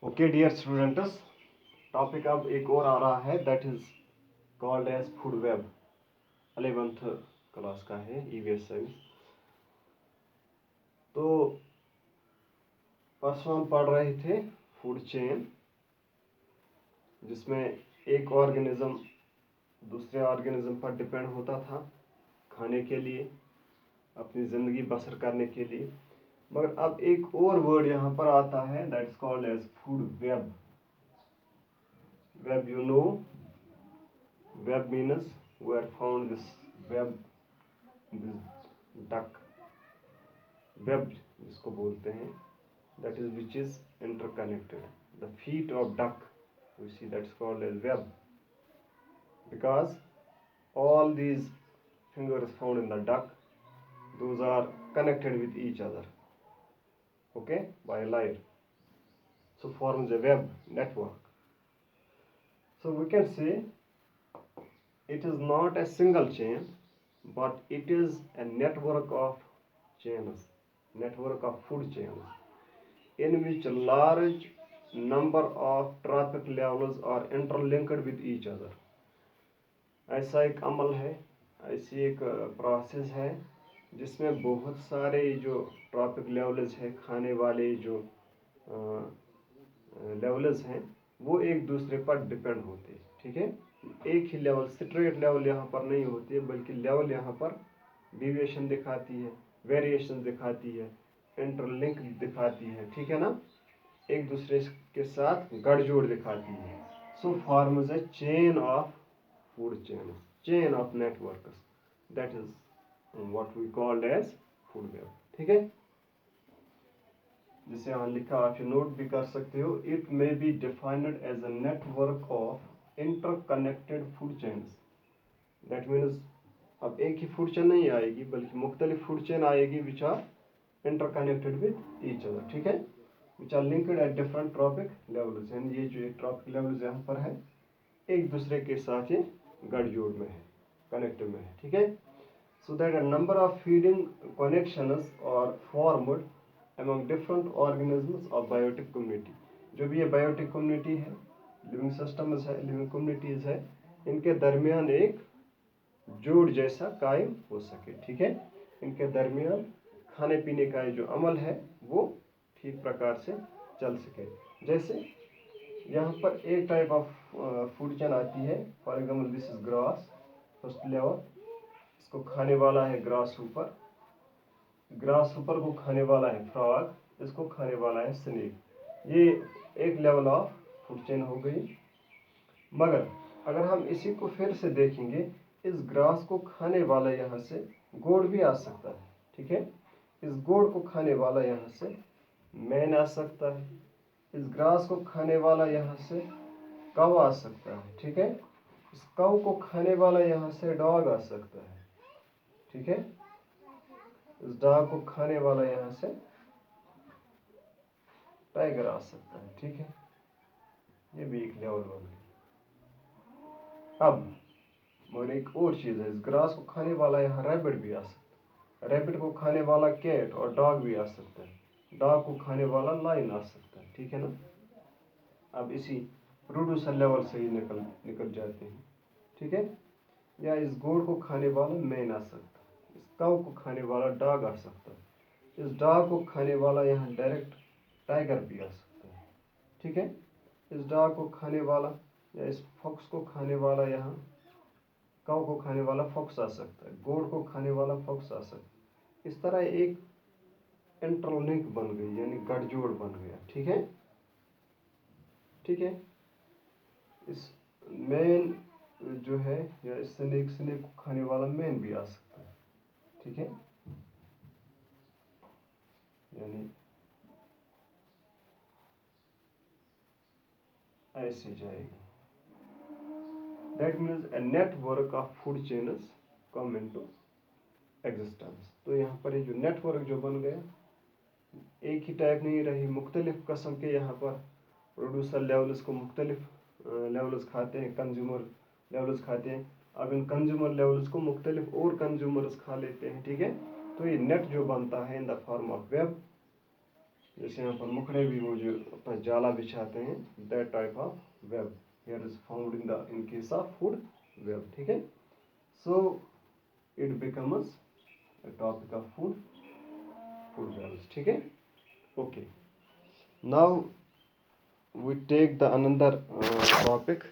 Okay dear students, topic अब एक और आ रहा है that is called as food web. 11th class का है ईवीएस साइंस। तो परसों हम पढ़ रहे थे फूड चेन, जिसमें एक ऑर्गेनिज्म दूसरे ऑर्गेनिज्म पर डिपेंड होता था खाने के लिए, अपनी ज़िंदगी बसर करने के लिए। मगर अब एक और वर्ड यहाँ पर आता है that is called as food web. Web you know, web means we are found this web, this duck web जिसको बोलते हैं, that is which is interconnected. The feet of duck, we see that's called as web, because all these fingers found in the duck, those are connected with each other, okay, by a layer, so forms a web network. So we can say it is not a single chain, but it is a network of chains, network of food chains, in which large number of trophic levels are interlinked with each other. ऐसा एक अमल है, ऐसी एक process है जिसमें बहुत सारे जो ट्रॉपिक लेवल्स है, खाने वाले जो लेवल्स हैं, वो एक दूसरे पर डिपेंड होते हैं। ठीक है, एक ही लेवल, स्ट्रेट लेवल यहाँ पर नहीं होती है, बल्कि लेवल यहाँ पर डिविएशन दिखाती है, वेरिएशन दिखाती है, इंटरलिंक दिखाती है। ठीक है ना, एक दूसरे के साथ गठजोड़ दिखाती है। So forms a chain of food chain, chain of networks, that is what we called as food web. ठीक है, जिसे यहाँ लिखा आप नोट भी कर सकते हो। It may be defined as a network of interconnected food chains. That means अब एक ही फूड चेन नहीं आएगी, बल्कि मुख्तलिफ फूड चेन आएगी which are interconnected with each other. ठीक है, which are linked at different trophic levels. यानी ये जो एक ट्रॉपिक लेवल्स यहाँ पर है, एक दूसरे के साथ ये गठजोड़ में है, कनेक्टिव में है। ठीक है, so that a number of feeding connections are formed among different organisms of biotic community। जो भी ये बायोटिक कम्युनिटी है, लिविंग सिस्टम्स है, लिविंग कम्युनिटीज है, इनके दरमियान एक जोड़ जैसा कायम हो सके। ठीक है, इनके दरमियान खाने पीने का जो अमल है वो ठीक प्रकार से चल सके। जैसे यहाँ पर एक टाइप ऑफ फूड चेन आती है, for example this is grass, first level, इसको खाने वाला है ग्रास ऊपर, ग्रास ऊपर को खाने वाला है फ्रॉग, इसको खाने वाला है स्नेक। ये एक लेवल ऑफ फूड चेन हो गई। मगर अगर हम इसी को फिर से देखेंगे, इस ग्रास को खाने वाला यहाँ से गोड़ भी आ सकता है। ठीक है, इस गोड़ को खाने वाला यहाँ से मैन आ सकता है, इस ग्रास को खाने वाला यहाँ से काऊ आ सकता है। ठीक है, इस काऊ को खाने वाला यहाँ से डॉग आ सकता है। ठीक है, इस डॉग को खाने वाला यहाँ से टाइगर आ सकता है। ठीक है, ये भी एक लेवल बन गई। अब और एक और चीज़ है, इस ग्रास को खाने वाला यहाँ रैबिट भी आ सकता है, रैबिट को खाने वाला कैट और डॉग भी आ सकता है, डॉग को खाने वाला लाइन आ सकता है। ठीक है ना, अब इसी प्रोड्यूसर लेवल से ही निकल जाते हैं। ठीक है, या इस गोड़ को खाने वाला मैन आ सकता है, इस काऊ को खाने वाला डॉग आ सकता है, इस डॉग को खाने वाला यहाँ डायरेक्ट टाइगर भी आ सकता है। ठीक है, इस डॉग को खाने वाला या इस फॉक्स को खाने वाला यहाँ काऊ को खाने वाला फॉक्स आ सकता है, गोड़ को खाने वाला फॉक्स आ सकता है। इस तरह एक इंटरलिंक बन गई, यानी गठजोड़ बन गया। ठीक है, ठीक है, इस मैन जो है या इस स्नेक को खाने वाला मैन भी आ सकता है। ठीक है, यानी ऐसे जाएगा। That means a network of food chains come into existence. तो यहाँ पर ये जो नेटवर्क जो बन गया, एक ही टाइप नहीं रही, मुख्तलिफ कस्म के यहाँ पर प्रोड्यूसर लेवल्स को मुख्तलिफ लेवल्स खाते हैं, कंज्यूमर लेवल्स खाते हैं। अब इन कंज्यूमर लेवल्स को मुख्तलिफ और कंज्यूमर्स खा लेते हैं। ठीक है, तो ये नेट जो बनता है in the form of web, जैसे यहाँ पर मुखड़े भी वो जो अपना जाला बिछाते हैं, that type of web here is found in case of food web, ठीक है। So it becomes a topic of food webs, ठीक है। Okay, now we take the another topic